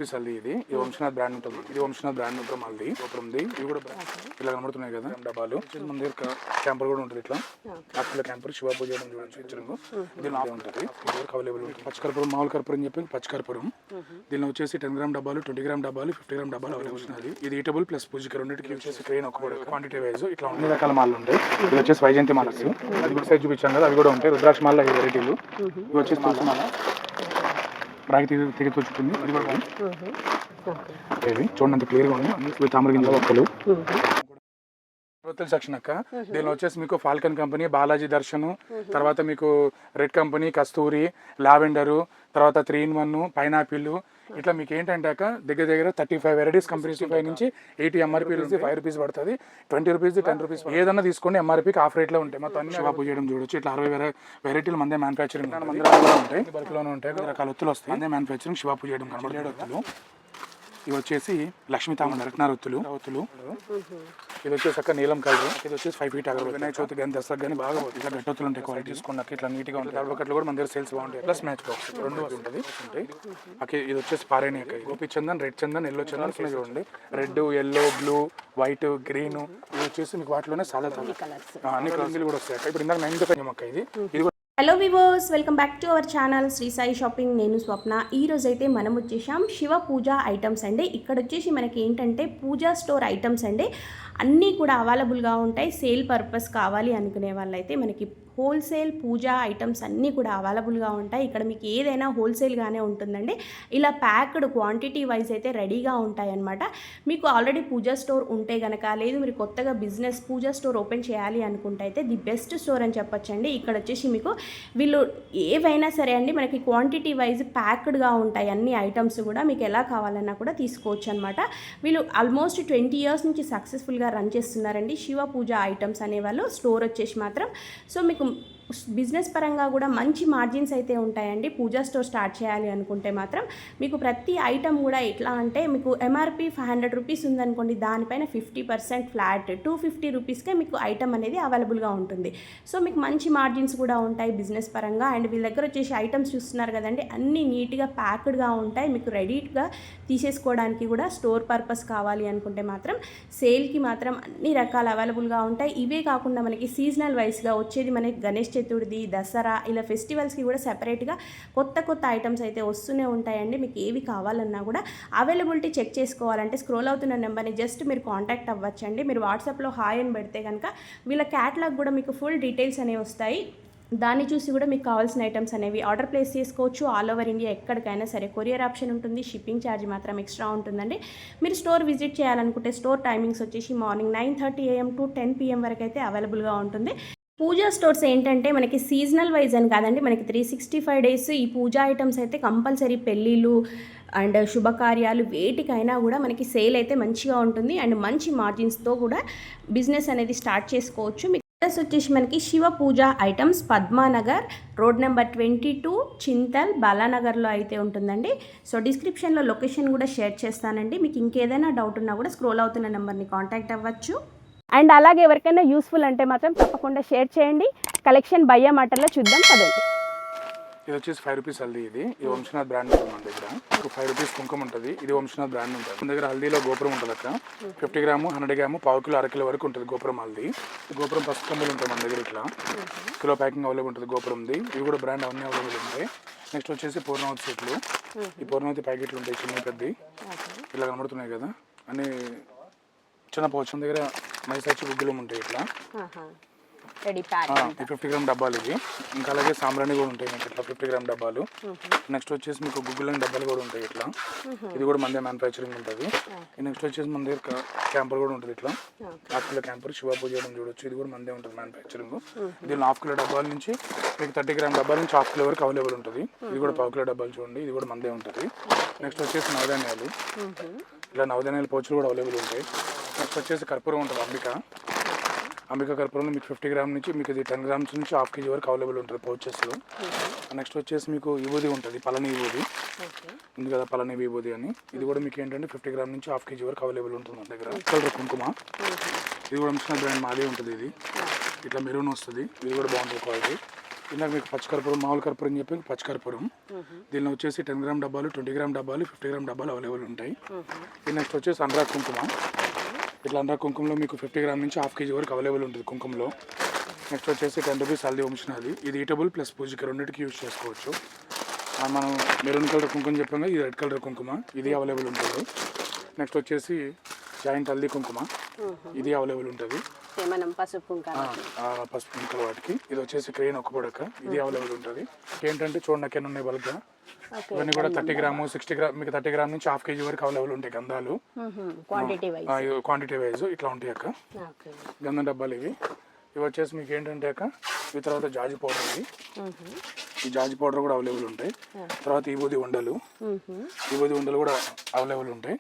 ఇది వంశనాథ్ బ్రాండ్ ఉంటుంది. ఇది వంశనాథ్ బ్రాండ్ ఉంటుంది. మళ్ళీ ఉంది ఇది కూడా ఇలా కనబడుతున్నాయి కదా డబ్బాలు. మన దగ్గర క్యాంపర్ కూడా ఉంటుంది. ఇట్లా అక్కడ క్యాంపర్ శివ పూజ చూపించడం దీనిలో ఉంటుంది. అవైలబుల్ ఉంటుంది. పచ్చకర్పూరం మామూలు కర్పూరం అని చెప్పి పచ్చకర్పూరం. దీనిలో వచ్చేసి 10 గ్రామ్ డబ్బాలు, 20 గ్రామ్ డబ్బాలు, 50 గ్రామ్ డబ్బాలు అవైలబుల్ ఉన్నాయి. ఇది ఈటబుల్ ప్లస్ పూజకి రెండింటికి వచ్చేసి క్రెయిన్ ఒక క్వాంటిటీ వైజ్ ఇట్లా అన్ని రకాల మాలు ఉంటాయి. ఇది వచ్చేసి వైజయంతి మాలస్, అది కూడా సైజ్ చూపించాం కదా, అవి కూడా ఉంటాయి. రుద్రాక్ష మాల ఈ వెరైటీలు. ఇవి వచ్చేసి తులసి మాల రాగి తిరిగి తోచుకుంది. అది కూడా చూడండి క్లియర్గా ఉంది. తామర గింజల ఒక్కలు సెక్షన్ అక్క. దీనిలో వచ్చేసి మీకు ఫాల్కన్ కంపెనీ, బాలాజీ దర్శన్, తర్వాత మీకు రెడ్ కంపెనీ, కస్తూరి, లావెండరు, తర్వాత 3-in-1, పైనాపిల్, ఇట్లా మీకు ఏంటంటే అక్క దగ్గర 35 వెరైటీస్ కంపెనీస్ 5 నుంచి 80 ఎంఆర్పీ 5 రూపీస్ పడుతుంది. 20 రూపీస్, 10 రూపీస్ ఏదన్నా తీసుకోండి. ఎంఆర్పీకి ఆఫ్ రేట్లో ఉంటాయి. మొత్తం అన్ని షాపు చేయడం చూడొచ్చు. ఇట్లా 60 వెరైటీలు మందే మ్యానుఫ్యాక్చరింగ్ ఉంటాయి. బల్క్లోనే ఉంటాయి. రకాల ఒత్తులు వస్తాయి. మందే మ్యానుఫ్యాక్చరింగ్ షాపు చేయడం కనబడేడు ఒత్తులు. ఇవి వచ్చేసి లక్ష్మీ తామర రత్నార ఒత్తులు. ఇది వచ్చేసి అక్క నీలం కలర్. ఇది వచ్చేసి 5 feet అగరబత్తి. వినాయక చవితి కానీ దసరా కానీ బాగా ఇట్లా గట్టొత్తులు ఉంటాయి. క్వాలిటీ తీసుకున్నాక ఇట్లా నీట్గా ఉంటాయి. అడవకట్లు కూడా మన దగ్గర సేల్స్ బాగుంటాయి. ప్లస్ మ్యాచ్ బాక్స్ 2 ఉంటుంది. ఓకే, ఇది వచ్చేసి పారేణి అక్క. గోపి చందన్, రెడ్ చందన్, ఎల్లో చందన్ చూడండి. Red, yellow, blue, white, green. ఇది వచ్చేసి మీకు వాటిలోనే చాలా అన్ని కలర్లు కూడా వస్తాయి. ఇప్పుడు ఇందాక 9 అక్క. ఇది hello viewers, welcome back to our channel Sri Sai shopping. నేను స్వప్న. ఈరోజు అయితే మనం వచ్చేసాం శివ పూజ ఐటమ్స్ అండి. ఇక్కడ వచ్చేసి మనకి ఏంటంటే పూజా స్టోర్ ఐటమ్స్ అండి. అన్నీ కూడా అవైలబుల్గా ఉంటాయి. సేల్ పర్పస్ కావాలి అనుకునే వాళ్ళైతే మనకి హోల్సేల్ పూజా ఐటమ్స్ అన్నీ కూడా అవైలబుల్గా ఉంటాయి. ఇక్కడ మీకు ఏదైనా హోల్సేల్గానే ఉంటుందండి. ఇలా ప్యాక్డ్ క్వాంటిటీ వైజ్ అయితే రెడీగా ఉంటాయి అన్నమాట. మీకు ఆల్రెడీ పూజా స్టోర్ ఉంటే కనుక, లేదు మీరు కొత్తగా బిజినెస్ పూజా స్టోర్ ఓపెన్ చేయాలి అనుకుంటే అయితే ది బెస్ట్ స్టోర్ అని చెప్పొచ్చండి. ఇక్కడ వచ్చేసి మీకు వీళ్ళు ఏవైనా సరే అండి మనకి క్వాంటిటీ వైజ్ ప్యాక్డ్గా ఉంటాయి. అన్ని ఐటమ్స్ కూడా మీకు ఎలా కావాలన్నా కూడా తీసుకోవచ్చు అనమాట. వీళ్ళు ఆల్మోస్ట్ 20 years నుంచి సక్సెస్ఫుల్గా రన్ చేస్తున్నారండి శివ పూజ ఐటమ్స్ అనేవాళ్ళు. స్టోర్ వచ్చేసి మాత్రం సో మీకు బిజినెస్ పరంగా కూడా మంచి మార్జిన్స్ అయితే ఉంటాయండి. పూజా స్టోర్ స్టార్ట్ చేయాలి అనుకుంటే మాత్రం మీకు ప్రతి ఐటమ్ కూడా ఎట్లా అంటే మీకు ఎంఆర్పి 500 రూపీస్ ఉందనుకోండి, దానిపైన 50% ఫ్లాట్ 250 రూపీస్కే మీకు ఐటమ్ అనేది అవైలబుల్గా ఉంటుంది. సో మీకు మంచి మార్జిన్స్ కూడా ఉంటాయి బిజినెస్ పరంగా. అండ్ వీళ్ళ దగ్గర వచ్చేసి ఐటమ్స్ చూస్తున్నారు కదండి, అన్నీ నీట్గా ప్యాక్డ్గా ఉంటాయి. మీకు రెడీగా తీసేసుకోవడానికి కూడా స్టోర్ పర్పస్ కావాలి అనుకుంటే మాత్రం సేల్కి మాత్రం అన్ని రకాల అవైలబుల్గా ఉంటాయి. ఇవే కాకుండా మనకి సీజనల్ వైస్గా వచ్చేది మనకి గణేష్ చతుర్థి, దసరా, ఇలా ఫెస్టివల్స్కి కూడా సెపరేట్గా కొత్త ఐటమ్స్ అయితే వస్తూనే ఉంటాయండి. మీకు ఏవి కావాలన్నా కూడా అవైలబిలిటీ చెక్ చేసుకోవాలంటే స్క్రోల్ అవుతున్న నెంబర్ని జస్ట్ మీరు కాంటాక్ట్ అవ్వచ్చండి. మీరు వాట్సాప్లో హాయ్ అని పెడితే కనుక వీళ్ళ క్యాటలాగ్ కూడా మీకు ఫుల్ డీటెయిల్స్ అనేవి వస్తాయి. దాన్ని చూసి కూడా మీకు కావాల్సిన ఐటమ్స్ అనేవి ఆర్డర్ ప్లేస్ చేసుకోవచ్చు. ఆల్ ఓవర్ ఇండియా ఎక్కడికైనా సరే కొరియర్ ఆప్షన్ ఉంటుంది. షిప్పింగ్ ఛార్జ్ మాత్రం ఎక్స్ట్రా ఉంటుందండి. మీరు స్టోర్ విజిట్ చేయాలనుకుంటే స్టోర్ టైమింగ్స్ వచ్చేసి మార్నింగ్ 9:30 AM to 10 PM వరకు అయితే అవైలబుల్గా ఉంటుంది. పూజా స్టోర్స్ ఏంటంటే మనకి సీజనల్ వైజ్ అని కాదండి, మనకి 365 days ఈ పూజా ఐటమ్స్ అయితే కంపల్సరీ పెళ్ళిళ్ళు అండ్ శుభకార్యాలు వేటికైనా కూడా మనకి సేల్ అయితే మంచిగా ఉంటుంది. అండ్ మంచి మార్జిన్స్తో కూడా బిజినెస్ అనేది స్టార్ట్ చేసుకోవచ్చు. మీ అడ్రస్ వచ్చేసి మనకి శివ పూజ items Padmanagar road number 22 Chintal బాలానగర్లో అయితే ఉంటుందండి. సో డిస్క్రిప్షన్లో లొకేషన్ కూడా షేర్ చేస్తానండి. మీకు ఇంకేదైనా డౌట్ ఉన్నా కూడా స్క్రోల్ అవుతున్న నెంబర్ని కాంటాక్ట్ అవ్వచ్చు. అండ్ అలాగే ఎవరికైనా యూస్ఫుల్ అంటే మాత్రం తప్పకుండా షేర్ చేయండి. కలెక్షన్ భయ్య మాటల్లో చూద్దాం పదండి. ఇది వచ్చేసి 5 రూపీస్ హల్దీ. ఇది వంశనాథ్ బ్రాండ్ ఉంటుంది మన దగ్గర. 5 రూపీస్ కుంకుమ ఉంటుంది. ఇది వంశనాథ్ బ్రాండ్ ఉంటుంది. మన దగ్గర హల్దీలో గోపురం ఉంటుంది అక్క. 50 గ్రాము, 100 గ్రాము, 1/4 కిలో, 1/2 కిలో వరకు ఉంటుంది గోపురం హల్దీ. గోపురం పసుపు కమ్మలు ఉంటాయి మన దగ్గర. ఇట్లా కిలో ప్యాకింగ్ అవైలబుల్ ఉంటుంది గోపురంది. ఇవి కూడా బ్రాండ్ అన్నీ అవైలబుల్ ఉంటాయి. నెక్స్ట్ వచ్చేసి పూర్ణవతి సెట్లు. ఈ పూర్ణవతి ప్యాకెట్లు ఉంటాయి చిన్న పెద్ద ఇలా కనబడుతున్నాయి కదా. అన్ని చిన్న పౌచ్ దగ్గర మైసాచి గుగ్గులు ఉంటాయి. ఇట్లా 50 గ్రామ్ డబ్బాలు ఇవి. ఇంకా అలాగే సాంబ్రాణి కూడా ఉంటాయి మీకు ఇట్లా 50 గ్రామ్ డబ్బాలు. నెక్స్ట్ వచ్చేసి మీకు గుగ్గులని డబ్బాలు కూడా ఉంటాయి ఇట్లా. ఇది కూడా మందే మ్యానుఫ్యాక్చరింగ్ ఉంటుంది. నెక్స్ట్ వచ్చేసి మన దగ్గర క్యాంపర్ కూడా ఉంటుంది. ఇట్లా 1/2 కిలో క్యాంపర్ శివ పూజ చేయడం చూడొచ్చు. ఇది కూడా మందే ఉంటుంది మ్యానుఫ్యాక్చరింగ్. దీనిలో 1/2 కిలో డబ్బాల నుంచి మీకు 30 గ్రామ్ డబ్బాల నుంచి 1/2 కిలో వరకు అవైలబుల్ ఉంటుంది. ఇది కూడా 1/4 కిలో డబ్బాలు చూడండి. ఇది కూడా మందే ఉంటుంది. నెక్స్ట్ వచ్చేసి నవధాన్యాలు. ఇలా నవధాన్యాల పౌచులు కూడా అవైలబుల్ ఉంటాయి. నెక్స్ట్ వచ్చేసి కర్పూరం ఉంటుంది. అంబికా కర్పూరంలో మీకు 50 గ్రామ్ నుంచి మీకు ఇది 10 గ్రామ్స్ నుంచి 1/2 kg వరకు అవైలబుల్ ఉంటుంది పౌచెస్లో. నెక్స్ట్ వచ్చేసి మీకు విభూది ఉంటుంది. పళని విభూది ఉంది కదా, పళని విభూది అని. ఇది కూడా మీకు ఏంటంటే 50 గ్రామ్ నుంచి 1/2 kg వరకు అవైలబుల్ ఉంటుంది మన దగ్గర. కలర్ కుంకుమ. ఇది కూడా మంచి బ్రాండ్ మాదే ఉంటుంది. ఇది ఇట్లా మెరూన్ వస్తుంది. ఇది కూడా బాగుంటుంది క్వాలిటీ. ఇందాక మీకు పచ్చకర్పూరం మామూలు కర్పూరం చెప్పి పచ్చకర్పూరం. దీనిలో వచ్చేసి 10 గ్రామ్ డబ్బాలు, 20 గ్రామ్ డబ్బాలు, 50 గ్రామ్ డబ్బాలు అవైలబుల్ ఉంటాయి. ఇది నెక్స్ట్ వచ్చేసి అనురాగ్ కుంకుమ. ఇట్లా అనురాగ్ కుంకుమలో మీకు 50 గ్రామ్ నుంచి హాఫ్ కేజీ వరకు అవైలబుల్ ఉంటుంది కుంకుమలో. నెక్స్ట్ వచ్చేసి 10 రూపీస్ హల్దీ వంశనాది. ఇది ఈటబుల్ ప్లస్ పూజకి రెండింటికి యూజ్ చేసుకోవచ్చు. మనం మెరూన్ కలర్ కుంకుమ చెప్పాము, ఇది రెడ్ కలర్ కుంకుమ, ఇది అవైలబుల్ ఉంటుంది. నెక్స్ట్ వచ్చేసి జాయింట్ హల్దీ కుంకుమ, ఇది అవైలబుల్ ఉంటుంది. పసుపు కుంకుమ వాటికి. ఇది వచ్చేసి క్రెయిన్ ఒక పొడక, ఇది అవైలబుల్ ఉంటుంది. ఏంటంటే చూడడానికి ఉన్నాయి బల్క్గా. ఇవన్నీ కూడా 30 గ్రాము 60 గ్రామ్, మీకు 30 గ్రామ్ నుంచి హాఫ్ కేజీ వరకు అవైలబుల్ ఉంటాయి గంధాలు. క్వాంటిటీ వైజ్ ఇట్లా ఉంటాయి అక్క గంధం డబ్బాలు ఇవి. ఇవి వచ్చేసి మీకు ఏంటంటే అక్క ఇవి తర్వాత జాజి పౌడర్, ఇది ఈ జాజి పౌడర్ కూడా అవైలబుల్ ఉంటాయి. తర్వాత విభూది ఉండలు కూడా అవైలబుల్ ఉంటాయి.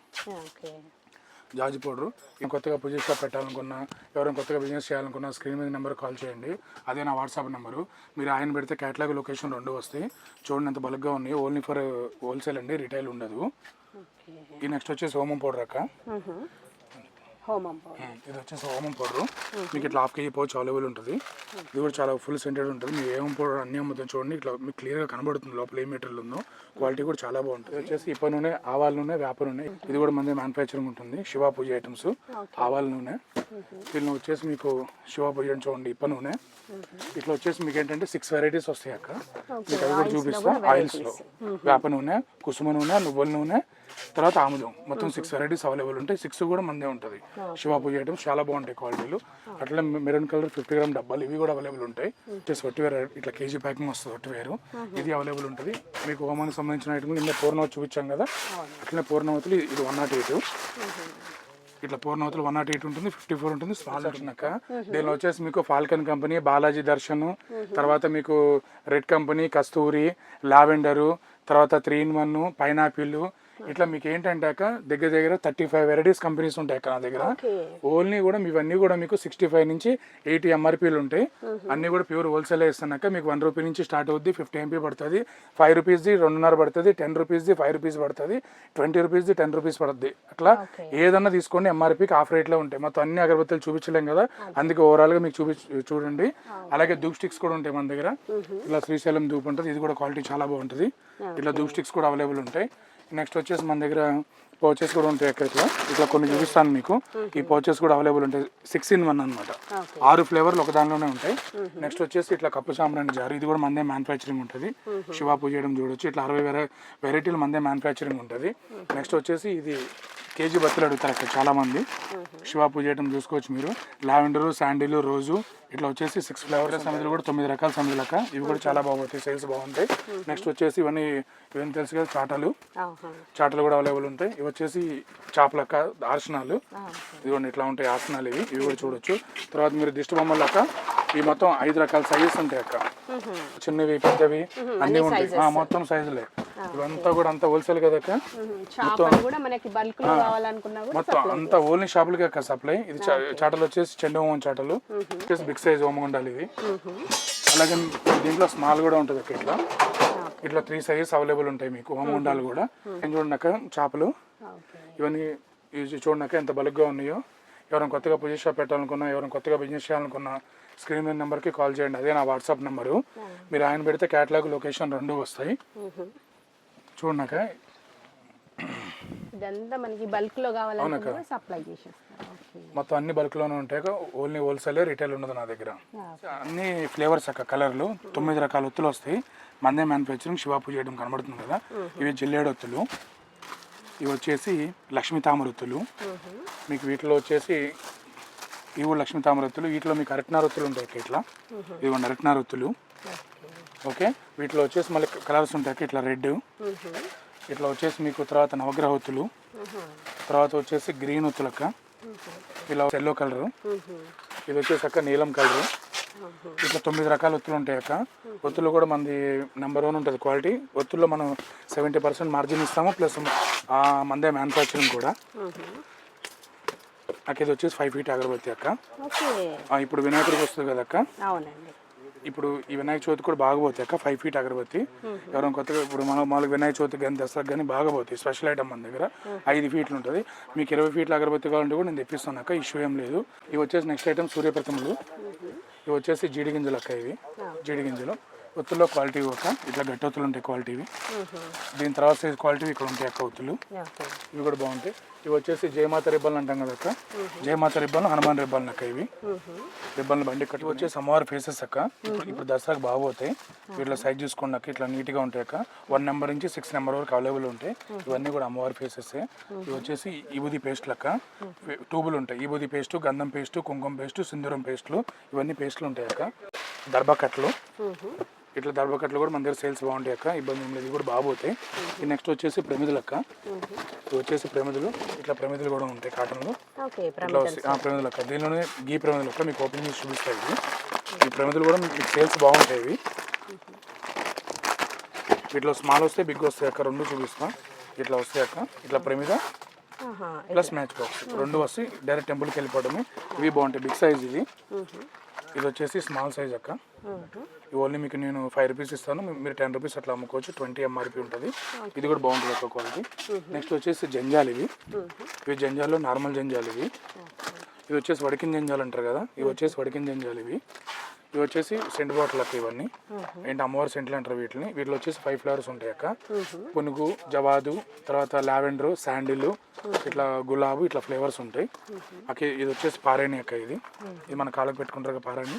జాజి పౌడరు. కొత్తగా పూజ షాప్ పెట్టాలనుకున్నా, ఎవరైనా కొత్తగా బిజినెస్ చేయాలనుకున్నా స్క్రీన్ మీద నెంబర్ కాల్ చేయండి. అదే నా వాట్సాప్ నెంబరు. మీరు ఆయన పెడితే క్యాటలాగ్ లొకేషన్ 2 వస్తాయి. చూడండి ఎంత బల్క్గా ఉన్నాయి. ఓన్లీ ఫర్ హోల్సేల్ అండి, రిటైల్ ఉండదు. ఈ నెక్స్ట్ వచ్చేసి హోమం పౌడర్ అక్క. ఇది వచ్చేసి హోమం పౌడర్. మీకు ఇట్లా హాఫ్ కేజీ పౌచ్ అవైలబుల్ ఉంటుంది. ఇది కూడా చాలా ఫుల్ సెంటెడ్ ఉంటుంది. మీకు హోమం పౌడర్ అన్ని అమ్ముతాం చూడండి. ఇట్లా మీకు క్లియర్గా కనబడుతుంది లోపల ఏ మెటీరియల్ ఉందో. క్వాలిటీ కూడా చాలా బాగుంటుంది. వచ్చేసి ఇప్ప నూనె, ఆవాల నూనె, వేప నూనె. ఇది కూడా మంది మ్యానుఫ్యాక్చరింగ్ ఉంటుంది. శివ పూజ ఐటమ్స్, ఆవాల నూనె. దీనిలో వచ్చేసి మీకు శివ పూజ చూడండి ఇప్ప నూనె. ఇట్లా వచ్చేసి మీకు ఏంటంటే 6 వెరైటీస్ వస్తాయి అక్క. మీకు అవి కూడా చూపిస్తా. ఆయిల్స్లో వేప నూనె, కుసుమ నూనె, నువ్వుల నూనె, తర్వాత ఆముదం, మొత్తం 6 వెరైటీస్ అవైలబుల్ ఉంటాయి. 6 కూడా మందే ఉంటుంది. శివ పూజ ఐటమ్స్ చాలా బాగుంటాయి క్వాలిటీలు. అట్లా మెరూన్ కలర్ 50 గ్రామ్ డబ్బాలు ఇవి కూడా అవైలబుల్ ఉంటాయి. వచ్చేసి వట్టివేరు ఇట్లా కేజీ ప్యాకింగ్ వస్తుంది వట్టివేరు, ఇది అవైలబుల్ ఉంటుంది. మీకు హోమానికి సంబంధించిన ఐటమ్ నిన్న పూర్ణవతి చూపించాం కదా, అట్లనే పూర్ణవతులు ఇది 108. ఇట్లా పూర్ణవతులు 108 ఉంటుంది, 54 ఉంటుంది. స్మాల్ వచ్చినాక దీనిలో వచ్చేసి మీకు ఫాల్కన్ కంపెనీ, బాలాజీ దర్శన్, తర్వాత మీకు రెడ్ కంపెనీ, కస్తూరి, లావెండరు, తర్వాత 3-in-1, పైనాపిల్. ఇట్లా మీకు ఏంటంటే అక్క దగ్గర 35 వెరైటీస్ కంపెనీస్ ఉంటాయి అక్క నా దగ్గర. ఓన్లీ కూడా ఇవన్నీ కూడా మీకు 65 నుంచి 80 ఎంఆర్పీలు ఉంటాయి. అన్ని కూడా ప్యూర్ హోల్సేల్ ఇస్తున్నాక మీకు 1 రూపీ నుంచి స్టార్ట్ అవుద్ది. 50 ఎంపీ పడుతుంది, 5 రూపీస్ది 2.5 పడుతుంది, 10 రూపీస్ది 5 రూపీస్ పడుతుంది, 20 రూపీస్ది 10 రూపీస్ పడుతుంది. అట్లా ఏదన్నా తీసుకోండి ఎంఆర్పీకి ఆఫ్ రేట్లో ఉంటాయి. మొత్తం అన్ని అగరబత్తులు చూపించలేం కదా, అందుకే ఓవరాల్గా మీకు చూడండి. అలాగే ధూప్ స్టిక్స్ కూడా ఉంటాయి మన దగ్గర. ఇలా శ్రీశైలం ధూప్ ఉంటుంది, ఇది కూడా క్వాలిటీ చాలా బాగుంటుంది. ఇట్లా ధూప్ స్టిక్స్ కూడా అవైలబుల్ ఉంటాయి. నెక్స్ట్ వచ్చేసి మన దగ్గర పౌచెస్ కూడా ఉంటాయి అక్కడ. ఇట్లా కొన్ని చూపిస్తాను మీకు. ఈ పౌచెస్ కూడా అవైలబుల్ ఉంటాయి. 6-in-1 అనమాట. 6 ఫ్లేవర్లు ఒక దానిలోనే ఉంటాయి. నెక్స్ట్ వచ్చేసి ఇట్లా కప్పు సాంబ్రాణి జారు, ఇది కూడా మందే మ్యానుఫ్యాక్చరింగ్ ఉంటుంది. శివ పూజ చేయడం చూడొచ్చు. ఇట్లా 60 వెరైటీలు మందే మ్యానుఫ్యాక్చరింగ్ ఉంటుంది. నెక్స్ట్ వచ్చేసి ఇది కేజీ బత్తులు అడుగుతారు అక్కడ చాలా మంది. శివ పూజ చేయడం చూసుకోవచ్చు మీరు. లావెండరు, శాండిల్, రోజు, ఇట్లా వచ్చేసి 6 ఫ్లేవర్స్ సమితులు కూడా 9 రకాల సమితులు అక్క. ఇవి కూడా చాలా బాగుంటాయి, సేల్స్ బాగుంటాయి. నెక్స్ట్ వచ్చేసి ఇవన్నీ తెలుసు కదా చాటలు కూడా అవైలబుల్ ఉంటాయి. ఇవి వచ్చేసి చేపలు అక్క, ఆసనాలు. ఇదిగోండి ఇట్లా ఉంటాయి ఆసనాలు. ఇవి కూడా చూడొచ్చు. తర్వాత మీరు దిష్టి బొమ్మలు అక్క, ఇవి మొత్తం 5 రకాల సైజెస్ ఉంటాయి అక్క. చిన్నవి, పెద్దవి అన్నీ ఉంటాయి. మొత్తం సైజులే. ఇవంతా కూడా అంతా హోల్సేల్ కదా అక్క. మొత్తం అంతా ఓన్లీ షాపులకి అక్క సప్లై. ఇది చాటలు వచ్చేసి చెండు హోమం చాటలు వచ్చేసి బిగ్ సైజ్ హోమం ఉండాలి ఇది. అలాగే దీంట్లో స్మాల్ కూడా ఉంటుంది అక్క. ఇట్లా 3 సైజెస్ అవైలబుల్ ఉంటాయి మీకు హోమం ఉండాలి కూడా. ఏం చూడన్నాక చేపలు ఇవన్నీ చూడన్నాక ఎంత బలుగ్గా ఉన్నాయో. ఎవరైనా కొత్తగా పూజ షాప్ పెట్టాలనుకున్నా, ఎవరైనా కొత్తగా బిజినెస్ చేయాలనుకున్నా స్క్రీన్ మీద నెంబర్కి కాల్ చేయండి. అదే నా వాట్సాప్ నెంబరు. మీరు ఆయన పెడితే క్యాటలాగ్ లొకేషన్ 2 వస్తాయి. చూడన్నాక ఇదంతా మనకి బల్క్ లో కావాలంటే సప్లై చేసేస్తాం. మొత్తం అన్ని బల్క్ లోనే ఉంటాయి. ఓన్లీ హోల్సేల్, రిటైల్ ఉండదు నా దగ్గర. అన్ని ఫ్లేవర్స్ అక్క, కలర్లు 9 రకాల ఒత్తులు వస్తాయి. మందే మ్యానుఫ్యాక్చరింగ్. శివ పూజ చేయడం కనబడుతుంది కదా, ఇవి జిల్లేడు ఒత్తులు. ఇవి వచ్చేసి లక్ష్మీ తామరొత్తులు. మీకు వీటిలో వచ్చేసి ఇవి కూడా లక్ష్మీ తామరొత్తులు. వీటిలో మీకు అరటినారొత్తులు ఉంటాయి ఇట్లా. ఇవి అరటినారొత్తులు. ఓకే, వీటిలో వచ్చేసి మళ్ళీ కలర్స్ ఉంటాయి ఇట్లా రెడ్. ఇట్లా వచ్చేసి మీకు తర్వాత నవగ్రహ ఒత్తులు, తర్వాత వచ్చేసి గ్రీన్ ఒత్తులక్క, ఇలా ఎల్లో కలరు, ఇది వచ్చేసి అక్క నీలం కలరు. ఇట్లా 9 రకాల ఒత్తులు ఉంటాయి అక్క. ఒత్తులు కూడా మనది నెంబర్ 1 ఉంటుంది క్వాలిటీ. ఒత్తుల్లో మనం 70% మార్జిన్ ఇస్తాము, ప్లస్ మందే మ్యానుఫ్యాక్చరింగ్ కూడా. అక్క ఇది వచ్చేసి 5 feet అగరబత్తి అక్క. ఇప్పుడు వినాయకుడికి వస్తుంది కదా అక్క. ఇప్పుడు ఈ వినాయక చవితి కూడా బాగా పోతాయి అక్క. 5 feet అగరబత్తి. ఎవరైనా కొత్తగా ఇప్పుడు మన వినాయక చవితికి కానీ దసరా కానీ బాగా పోతాయి. స్పెషల్ ఐటమ్ మన దగ్గర 5 feet ఉంటుంది. మీకు 20 feet అగరబత్తి కావాలంటే కూడా నేను తెప్పిస్తాను అక్క, ఇష్యూ ఏం లేదు. ఇవి వచ్చేసి నెక్స్ట్ ఐటమ్ సూర్యప్రతిమలు. ఇవి వచ్చేసి జీడి గింజలు అక్క. ఇవి జీడి గింజలు ఒత్తుల్లో క్వాలిటీ ఒక ఇట్లా గట్టి ఒత్తులు ఉంటాయి క్వాలిటీవి. దీని తర్వాత సైజ్ క్వాలిటీ ఇక్కడ ఉంటాయి అక్క ఒత్తులు, ఇవి కూడా బాగుంటాయి. ఇవి వచ్చేసి జయమాత రిబ్బన్లు అంటాం కదా అక్క, జయమాత రిబ్బన్లు, హనుమాన్ రిబ్బన్లు అక్క. ఇవి రిబ్బన్లు బండి కట్టి వచ్చేసి అమ్మవారి ఫేసెస్ అక్క. ఇప్పుడు దసరాకు బాగోతాయి. వీటిలో సైజ్ చూసుకోండి అక్క, ఇట్లా నీట్గా ఉంటాయి అక్క. 1 నెంబర్ నుంచి 6 నెంబర్ వరకు అవైలబుల్ ఉంటాయి. ఇవన్నీ కూడా అమ్మవారి ఫేసెస్. ఇవి వచ్చేసి ఈబుది పేస్ట్లు అక్క, ట్యూబులు ఉంటాయి. ఈబుది పేస్టు, గంధం పేస్టు, కుంకుమ పేస్టు, సింధూరం పేస్టులు, ఇవన్నీ పేస్టులు ఉంటాయి అక్క. దర్భకట్లు, ఇట్లా దర్భకట్లు కూడా మన దగ్గర సేల్స్ బాగుంటాయి అక్క, ఇబ్బంది ఏం లేదు. ఇవి కూడా బాగోతాయి. ఈ నెక్స్ట్ వచ్చేసి ప్రమిదులు అక్క. ఇవి వచ్చేసి ప్రమిదులు, ఇట్లా ప్రమిదులు కూడా ఉంటాయి కాటన్లో, ఇట్లా వస్తాయి ప్రమిదులు అక్క. దీనిలోనే గీ ప్రమిదులు అక్క, మీకు ఓపెన్ చేసి చూపిస్తాయి. ఈ ప్రమిదులు కూడా మీకు సేల్స్ బాగుంటాయి. ఇవి వీటిలో స్మాల్ వస్తాయి, బిగ్ వస్తాయి అక్క, రెండు చూపిస్తా. ఇట్లా వస్తాయి అక్క, ఇట్లా ప్రమిద ప్లస్ మ్యాచ్ బాక్స్ రెండు వస్తాయి. డైరెక్ట్ టెంపుల్కి వెళ్ళిపోవడమే. ఇవి బాగుంటాయి, బిగ్ సైజ్. ఇది వచ్చేసి స్మాల్ సైజ్ అక్క. ఇవి ఓన్లీ మీకు నేను 5 రూపీస్ ఇస్తాను, మీరు 10 రూపీస్ అట్లా అమ్ముకోవచ్చు. 20 MRP ఉంటుంది. ఇది కూడా బాగుంటుంది ఒక క్వాలిటీ. నెక్స్ట్ వచ్చేసి జంజాలు. ఇవి జంజాలు, నార్మల్ జంజాలు. ఇవి వచ్చేసి వడికిన జంజాలు అంటారు కదా, ఇవి వచ్చేసి వడికిన జంజాలు. ఇవి వచ్చేసి సెంట్ బాటిల్ అక్క. ఇవన్నీ ఏంటి అమ్మవారి సెంట్లు అంటారు వీటిని. వీటిలో వచ్చేసి 5 ఫ్లేవర్స్ ఉంటాయి అక్క. పునుగు, జవాదు, తర్వాత లావెండర్, శాండిల్, ఇట్లా గులాబు, ఇట్లా ఫ్లేవర్స్ ఉంటాయి అక్క. ఇది వచ్చేసి పారాణి అక్క. ఇది మన కాళ్ళకు పెట్టుకుంటారు కదా పారాణి,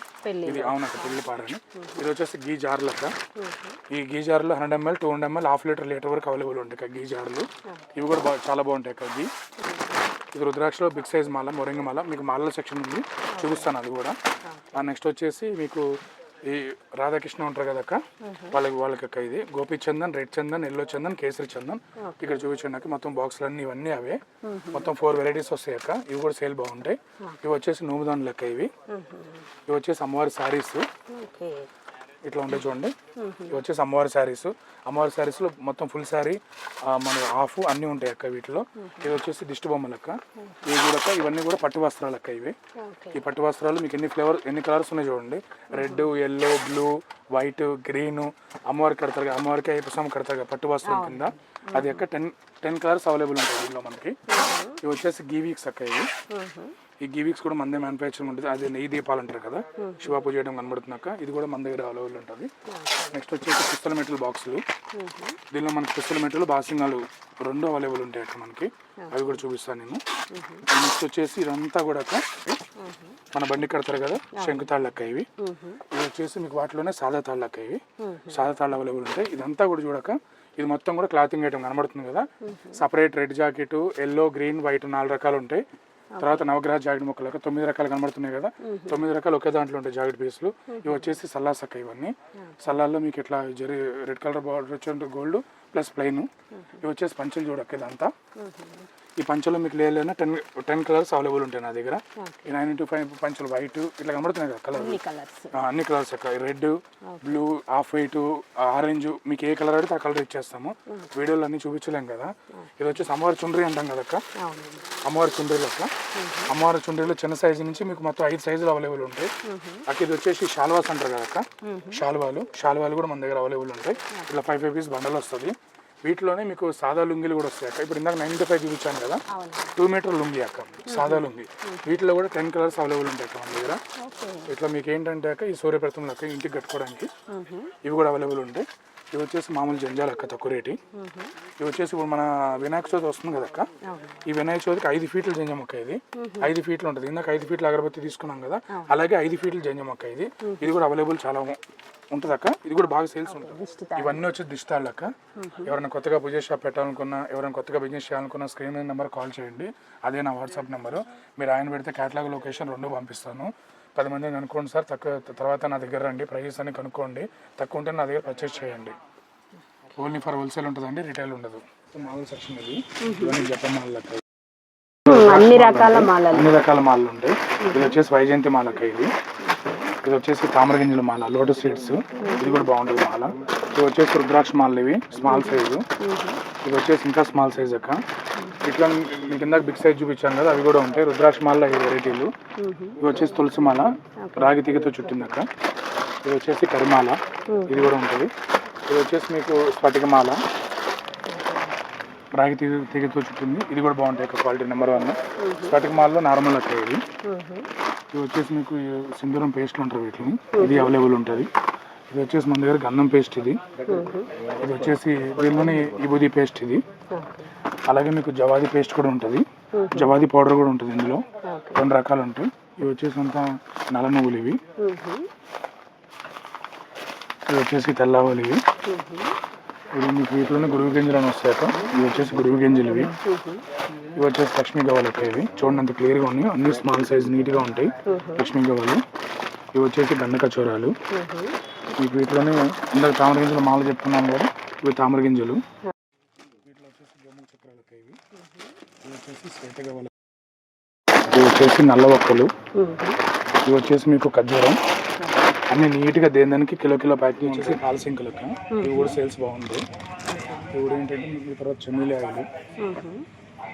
ఇది అవునక్క, పెళ్లి పారాణి. ఇది వచ్చేసి గీ జార్లు అక్క. ఈ గీ జార్లు 100 ml, 200 ml, హాఫ్ లీటర్ వరకు అవైలబుల్ ఉంటాయి అక్క గీ జార్లు. ఇవి కూడా చాలా బాగుంటాయి అక్క. ఇది రుద్రాక్షలో బిగ్ సైజ్ మాల, మొరింగ మాల. మీకు మాలల సెక్షన్ ఉంది, చూపిస్తాను అది కూడా. నెక్స్ట్ వచ్చేసి మీకు ఈ రాధాకృష్ణ ఉంటారు కదా అక్క, వాళ్ళకి అక్క. ఇది గోపి చందన్, రెడ్ చందన్, ఎల్లో చందన్, కేసరి చందన్. ఇక్కడ చూపించండి అక్క, మొత్తం బాక్సులు అన్నీ ఇవన్నీ అవే. మొత్తం 4 వెరైటీస్ వస్తాయి అక్క. ఇవి కూడా సేల్ బాగుంటాయి. ఇవి వచ్చేసి నూముదాన్ లెక్క. ఇవి వచ్చేసి అమ్మవారి శారీస్ ఇట్లా ఉంటాయి చూడండి. ఇవి వచ్చేసి అమ్మవారి శారీస్. అమ్మవారి శారీస్లో మొత్తం ఫుల్ శారీ, మన హాఫ్ అన్నీ ఉంటాయి అక్క వీటిలో. ఇవి వచ్చేసి దిష్టి బొమ్మలు అక్క. ఇవి కూడా ఇవన్నీ కూడా పట్టు వస్త్రాలు అక్క. ఈ పట్టు వస్త్రాలు మీకు ఎన్ని కలర్స్ ఉన్నాయి చూడండి. Red, yellow, blue, white, green. అమ్మవారికి కడతారు, అమ్మవారికి అయ్యప్ప స్వామి కడతారు పట్టు వస్త్రం కింద. అది అక్క 10 కలర్స్ అవైలబుల్ ఉంటాయి దీనిలో మనకి. ఇవి వచ్చేసి గీవీక్స్ అక్క. ఈ గీవీక్స్ కూడా మన మ్యానుఫ్యాక్చరింగ్ ఉంటుంది. అది నెయ్యి దీపాలు అంటారు కదా, శివ పూజ చేయడం కనబడుతున్నాక. ఇది కూడా మన దగ్గర అవైలబుల్ ఉంటుంది. నెక్స్ట్ వచ్చేసి పిస్తల మెటల్ బాక్సులు. దీనిలో మనకి పిస్తల మెటల్, బాసింగాలు రెండు అవైలబుల్ ఉంటాయి అక్క మనకి. అవి కూడా చూపిస్తాను నేను. నెక్స్ట్ వచ్చేసి ఇదంతా కూడా అక్క మన బండి కడతారు కదా, శంకుతాళ్ళు అక్క. ఇవి వచ్చేసి మీకు వాటిలోనే సాదా తాళ్ళు అక్క. ఇవి సాదా తాళ్ళు అవైలబుల్ ఉంటాయి. ఇదంతా కూడా చూడక, ఇది మొత్తం కూడా క్లాతింగ్ ఐటమ్ కనబడుతుంది కదా. Separate red jacket, yellow, green, white 4 రకాలు ఉంటాయి. తర్వాత నవగ్రహ జాకెట్ ముక్కలు 9 రకాలు కనబడుతున్నాయి కదా. 9 రకాలు ఒకే దాంట్లో ఉంటాయి జాకెట్ పీసులు. ఇవి వచ్చేసి సల్లాస్ అక్క. ఇవన్నీ సల్లాల్లో మీకు ఇట్లా రెడ్ కలర్ బార్డర్ వచ్చి గోల్డ్ ప్లస్ ప్లెయిన్. ఇవి వచ్చేసి పంచలు చూడక్క. ఇదంతా ఈ పంచలో మీకు లేదైనా 10 కలర్స్ అవైలబుల్ ఉంటాయి నా దగ్గర. ఈ 9-5 పంచలు వైట్ ఇట్లా కనబడుతున్నాయి కదా కలర్, అన్ని కలర్స్ అక్క. Red, blue, half white, orange, మీకు ఏ కలర్ అడితే ఆ కలర్ ఇచ్చేస్తాము. వీడియోలో అన్ని చూపించలేం కదా. ఇది వచ్చేసి అమ్మవారి చుండ్రీ అంటాం కదా అక్క. అమ్మవారి చుండ్రీలు అక్క. అమ్మవారి చుండ్రీలో చిన్న సైజు నుంచి మీకు మొత్తం 5 సైజులు అవైలబుల్ ఉంటాయి అక్క. ఇది వచ్చేసి షాల్వాస్ అంటారు కదా అక్క. షాల్వాలు కూడా మన దగ్గర అవైలబుల్ ఉంటాయి. ఇట్లా 5 పీస్ బండల్ వస్తుంది. వీటిలోనే మీకు సాదా లుంగిలు కూడా వస్తాయి అక్క. ఇప్పుడు ఇందాక 95 చూపించాను కదా, 2 మీటర్ లుంగి అక్క, సాదా లుంగి. వీటిలో కూడా 10 కలర్స్ అవైలబుల్ ఉంటాయి అక్క మన దగ్గర. ఇట్లా మీకు ఏంటంటే అక్క ఈ సూర్యప్రతంలో అక్క ఇంటికి కట్టుకోవడానికి ఇవి కూడా అవైలబుల్ ఉంటాయి. ఇవి వచ్చేసి మామూలు జంజాలు అక్క, తక్కువ రేటు. ఇవి వచ్చేసి ఇప్పుడు మన వినాయక చవితి వస్తుంది కదా అక్క. ఈ వినాయక చవితికి 5 ఫీట్ల జంజం అక్క. ఇది 5 ఫీట్లు ఉంటుంది. ఇందాక 5 ఫీట్ల అగరబత్తి తీసుకున్నాం కదా, అలాగే 5 ఫీట్ల జంజం అక్క. ఇది కూడా అవైలబుల్ చాలా ఉంటుంది అక్క. ఇది కూడా బాగా సేల్స్ ఉంటుంది. ఇవన్నీ వచ్చి దిష్టాలు అక్క. ఎవరైనా కొత్తగా పూజ షాప్ పెట్టాలనుకున్నా, ఎవరైనా కొత్తగా బిజినెస్ చేయాలనుకున్నా స్క్రీన్ మీద నెంబర్ కాల్ చేయండి. అదే నా వాట్సాప్ నెంబరు. మీరు ఆయన పెడితే క్యాటలాగ్ లొకేషన్ 2 పంపిస్తాను. 10 మందిని కనుక్కోండి సార్. తర్వాత నా దగ్గర రండి, ప్రైజెస్ అన్ని కనుక్కోండి. తక్కువ ఉంటే నా దగ్గర పర్చేస్ చేయండి. ఓన్లీ ఫర్ హోల్సేల్ ఉంటుందండి, రిటైల్ ఉండదు. మాల్ సెక్షన్ ఇది. ఇవన్నీ జపన్ మాల్ అక్క. అన్ని రకాల మాలలు ఉంటాయి. ఇది వచ్చేసి వైజయంతి మాల అక్క. ఇది వచ్చేసి తామరగింజల మాల, లోటస్ సీడ్స్. ఇది కూడా బాగుంటుంది మాల. ఇది వచ్చేసి రుద్రాక్ష మాలలు. ఇవి స్మాల్ సైజు. ఇది వచ్చేసి ఇంకా స్మాల్ సైజ్ అక్క. ఇట్లా మీకు ఇందాక బిగ్ సైజ్ చూపించాను కదా, అవి కూడా ఉంటాయి. రుద్రాక్ష మాలలో 5 వెరైటీలు. ఇవి వచ్చేసి తులసి మాల, రాగి తీగతో చుట్టింది అక్క. ఇది వచ్చేసి కరిమాల, ఇది కూడా ఉంటుంది. ఇది వచ్చేసి మీకు స్ఫటికమాల, రాగి తీగతో చుట్టింది. ఇది కూడా బాగుంటాయి అక్క, క్వాలిటీ నెంబర్ 1. స్ఫటికమాలలో నార్మల్ అక్క. ఇవి వచ్చేసి మీకు సింధూరం పేస్ట్లు ఉంటారు వీటిని. ఇది అవైలబుల్ ఉంటుంది. ఇది వచ్చేసి మన దగ్గర గంధం పేస్ట్ ఇది వచ్చేసి దీనిలోనే విభూది పేస్ట్ ఇది. అలాగే మీకు జవాది పేస్ట్ కూడా ఉంటుంది, జవాది పౌడర్ కూడా ఉంటుంది. ఇందులో 2 రకాలు ఉంటాయి. ఇవి వచ్చేసి అంతా నల్ల నువ్వులు ఇవి. ఇవి వచ్చేసి తెల్ల ఆవాలు ఇవి. ఇవి మీకు వీటిలోనే గురువు గింజలు అని వస్తాయక. ఇవి వచ్చేసి గురువు గింజలు ఇవి. ఇవి వచ్చేసి లక్ష్మీ గవ్వలు ఇవి. చూడండి అంత క్లియర్గా ఉన్నాయి, అన్ని స్మాల్ సైజ్ నీట్గా ఉంటాయి లక్ష్మీ గవ్వలు. ఇవి వచ్చేసి గండ కచోరాలు. మీకు వీటిలోనే ఇందాక తామర గింజలు మాలు చెప్పుకున్నాను కదా, ఇవి తామర గింజలు. వీటిలో వచ్చేసి గోముఖ చక్రాలు ఇవి. ఇవి వచ్చేసి శ్వేత గవ్వలు. ఇవి వచ్చేసి నల్ల ఒక్కలు. ఇవి వచ్చేసి మీకు ఖర్జూరం. అన్ని నీట్గా దేనికి కిలో ప్యాకింగ్ వచ్చేసి పాలసింకులకి. ఇవి కూడా సేల్స్ బాగుంటాయి. ఇవి కూడా ఏంటంటే మీకు తర్వాత చెమ్మీలి ఆయిల్.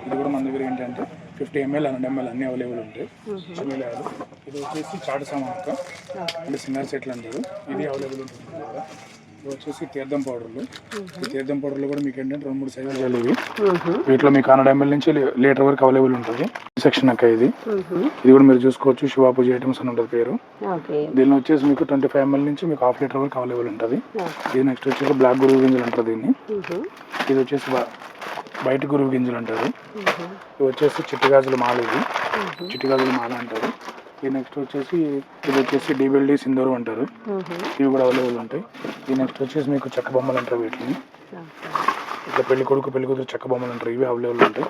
ఇది కూడా మన దగ్గర ఏంటంటే 50 ml 100 ml అన్ని అవైలబుల్ ఉంటాయి చెమ్మీలి ఆయిల్. ఇది వచ్చేసి చాటు సామాన్ అంటే సింగర్ సెట్లు అంటారు, ఇది అవైలబుల్ ఉంటుంది కదా. ఇది వచ్చేసి తీర్థం పౌడర్లు. ఈ తీర్థం పౌడర్లు కూడా మీకు ఏంటంటే 2-3 సైజులు ఇవి. వీటిలో మీకు 100 ml నుంచి లీటర్ వరకు అవైలబుల్ ఉంటుంది. సెక్షన్ అక్క ఇది. ఇది కూడా మీరు చూసుకోవచ్చు, శివ పూజ ఐటమ్స్ అని ఉంటుంది పేరు. దీనిలో వచ్చేసి మీకు 25 ml నుంచి మీకు 1/2 లీటర్ వరకు అవైలబుల్ ఉంటుంది. ఇది నెక్స్ట్ వచ్చేసి బ్లాక్ గురువు గింజలు అంటారు దీన్ని. ఇది వచ్చేసి బయట గురువు గింజలు అంటారు. ఇవి వచ్చేసి చిట్టిగాజుల మాల. ఇది చిట్టిగాజుల మాల అంటారు. ఈ నెక్స్ట్ వచ్చేసి ఇది వచ్చేసి డీబెల్డీ సింధూరం అంటారు. ఇవి కూడా అవైలబుల్ ఉంటాయి. ఈ నెక్స్ట్ వచ్చేసి మీకు చెక్క బొమ్మలు అంటారు. వీటిని ఇట్లా పెళ్లి కొడుకు పెళ్లి కూతురు చెక్క బొమ్మలు అంటారు. ఇవి అవైలబుల్ ఉంటాయి.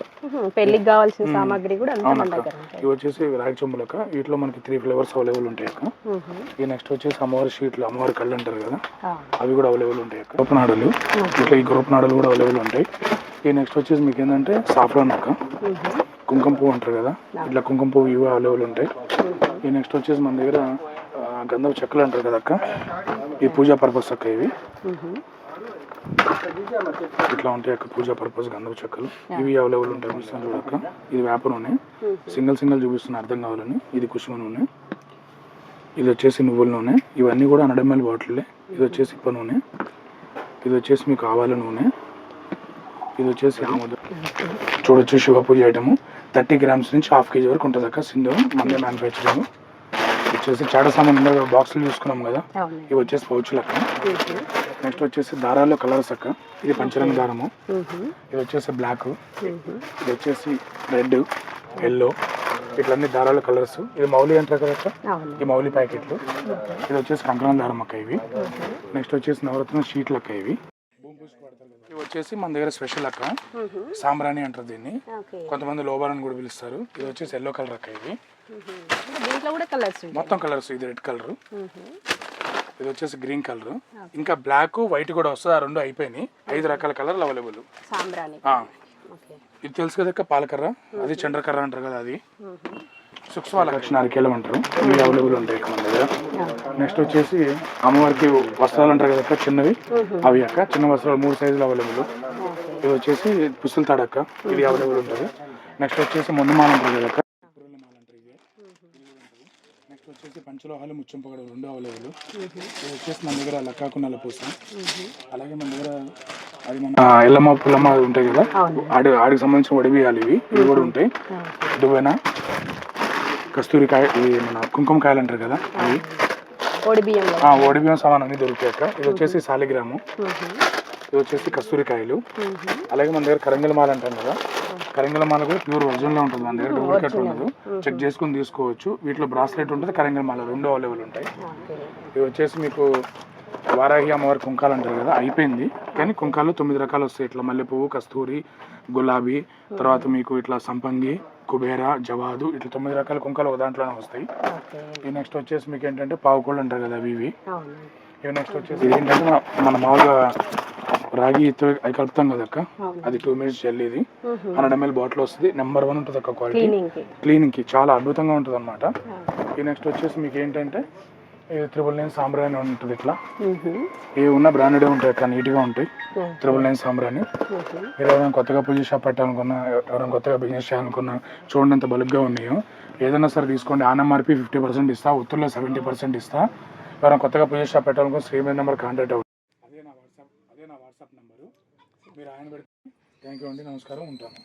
పెళ్లికి కావాల్సిన సామాగ్రి కూడా ఇవి వచ్చేసి రాగి చెంబులక. వీటిలో మనకి 3 ఫ్లేవర్స్ అవైలబుల్ ఉంటాయి అక్క. ఈ నెక్స్ట్ వచ్చేసి అమ్మవారి షీట్లు, అమ్మవారి కళ్ళు అంటారు కదా, అవి కూడా అవైలబుల్ ఉంటాయి అక్క. గోపనాడలు ఇట్లా ఈ గోపనాడలు కూడా అవైలబుల్ ఉంటాయి. ఈ నెక్స్ట్ వచ్చేసి మీకు ఏంటంటే సాఫ్రాన్ అక్క, కుంకుమ పువ్వు అంటారు కదా, ఇట్లా కుంకుమ పువ్వు ఇవి అవైలబుల్ ఉంటాయి. ఈ నెక్స్ట్ వచ్చేసి మన దగ్గర గంధపు చెక్కలు అంటారు కదా అక్క, ఈ పూజా పర్పస్ అక్క. ఇవి ఇట్లా ఉంటాయి అక్క, పూజా పర్పస్ గంధపు చెక్కలు. ఇవి అవైలబుల్ ఉంటాయి చూడక్క. ఇది వేప నూనె, సింగిల్ చూపిస్తున్నా అర్థం కావాలని. ఇది కుసుమ నూనె. ఇది వచ్చేసి నువ్వుల నూనె. ఇవన్నీ కూడా 100 ml బాటిల్లే. ఇది వచ్చేసి ఇప్ప నూనె. ఇది వచ్చేసి మీకు ఆవాల నూనె. ఇది వచ్చేసి చూడొచ్చు శివ పూజ ఐటమ్ 30 grams నుంచి 1/2 kg వరకు ఉంటుంది అక్క. సింధూరం మందే మ్యానుఫ్యాక్చరింగ్. వచ్చేసి చాట సామాన్ బాక్సులు చూసుకున్నాం కదా, ఇవి వచ్చేసి పౌచులు అక్క. నెక్స్ట్ వచ్చేసి దారాల్లో కలర్స్ అక్క. ఇది పంచరంగ దారము. ఇది వచ్చేసి బ్లాక్. ఇది వచ్చేసి రెడ్, ఎల్లో, ఇట్లన్నీ దారాల కలర్స్. ఇది మౌలి అంటారు కదా అక్క, ఈ మౌలి ప్యాకెట్లు. ఇది వచ్చేసి కంకణం దారం అక్క. ఇవి నెక్స్ట్ వచ్చేసి నవరత్న షీట్లు అక్క. ఇవి వచ్చేసి మన దగ్గర స్పెషల్ అక్క, సాంబ్రాణి అంటారు దీన్ని. కొంతమంది లోబార్ అని కూడా పిలుస్తారు. ఇది వచ్చేసి ఎల్లో కలర్ అక్క. ఇవి మొత్తం కలర్స్. ఇది రెడ్ కలర్, ఇది వచ్చేసి గ్రీన్ కలర్, ఇంకా బ్లాక్ వైట్ కూడా వస్తుంది. ఆ 2 అయిపోయినాయి. 5 రకాల కలర్లు అవైలబుల్. ఇది తెలుసు కదా అక్క, పాలకర్ర, అది చంద్రకర్ర అంటారు కదా, అది సూక్ష్మ లక్షణ అరికేలం అంటారు. ఇవి అవైలబుల్ ఉంటాయి మన దగ్గర. నెక్స్ట్ వచ్చేసి అమ్మవారికి వస్త్రాలు అంటారు కదా అక్క, చిన్నవి అవి అక్క. చిన్న వస్త్రాలు 3 సైజులు అవైలబుల్. ఇది వచ్చేసి పుస్తల తాడక్క, ఇది అవైలబుల్ ఉంటుంది. నెక్స్ట్ వచ్చేసి మొండమాల అంటారు కదా అక్క, నెక్స్ట్ వచ్చేసి పంచలోహాలు ముచ్చింపగడ 2 అవైలబుల్. ఇది వచ్చేసి మన దగ్గర లక్కాకు నల్లపూస. అలాగే మన దగ్గర అది మన ఎల్లమ్మ పుల్లమ్మ ఉంటాయి కదా, ఆడికి సంబంధించిన వడిబియ్యాలు ఇవి కూడా ఉంటాయి. దువ్వెన, కస్తూరికాయ, ఇది మన కుంకుమ కాయలు అంటారు కదా, అవి ఓడిబియ్యం సామాన్ అన్ని దొరుకుతాయి అక్క. ఇది వచ్చేసి సాలిగ్రాము. ఇది వచ్చేసి కస్తూరికాయలు. అలాగే మన దగ్గర కరంగల మాల అంటాం కదా, కరంగల మాల కూడా ప్యూర్ ఒరిజినల్ ఉంటుంది మన దగ్గర, డూప్లికేట్ ఉండదు. చెక్ చేసుకుని తీసుకోవచ్చు. వీటిలో బ్రాస్లెట్ ఉంటుంది, కరంగల మాల 2 అవైలబుల్ ఉంటాయి. ఇది వచ్చేసి మీకు వారాహి అమ్మవారి కుంకాలు అంటారు కదా, అయిపోయింది. కానీ కుంకాలు 9 రకాలు వస్తాయి. ఇట్లా మల్లెపువ్వు, కస్తూరి, గులాబీ, తర్వాత మీకు ఇట్లా సంపంగి, కుబేర, జవాదు, ఇట్లా 9 రకాల కుంకాలు ఒక దాంట్లోనే వస్తాయి. ఈ నెక్స్ట్ వచ్చేసి మీకు ఏంటంటే పావుకోళ్ళు అంటారు కదా, అవి ఇవి నెక్స్ట్ వచ్చేసి ఏంటంటే మన మామూలుగా రాగి అవి కలుపుతాం కదా అక్క, అది 2 minutes జెల్. ఇది 100 ml బాటిల్ వస్తుంది. నెంబర్ 1 ఉంటుంది అక్క క్వాలిటీ. క్లీనింగ్కి చాలా అద్భుతంగా ఉంటుంది అనమాట. ఈ నెక్స్ట్ వచ్చేసి మీకు ఏంటంటే 999 సాంబ్రాణి ఉంటుంది. ఇట్లా ఏ ఉన్న బ్రాండెడే ఉంటాయి అక్క, నీట్గా ఉంటాయి. 999 సాంబ్రాణి. మీరు ఎవరైనా కొత్తగా పూజ షాప్ పెట్టాలనుకున్నా, ఎవరైనా కొత్తగా బిజినెస్ చేయాలనుకున్నా, చూడండి ఎంత బలుగ్గా ఉన్నాయో. ఏదైనా సరే తీసుకోండి. ఆన్ఎంఆర్పి 50% ఇస్తా, ఉత్తుల్లో 70% ఇస్తా. ఎవరైనా కొత్తగా పూజ షాప్ పెట్టాలనుకున్న శ్రీమతి నెంబర్ కాంటాక్ట్ అవ్వండి. అదే నా వాట్సాప్ నెంబరు. మీరు ఆయన పెడితే థ్యాంక్ యూ అండి, నమస్కారం, ఉంటాను.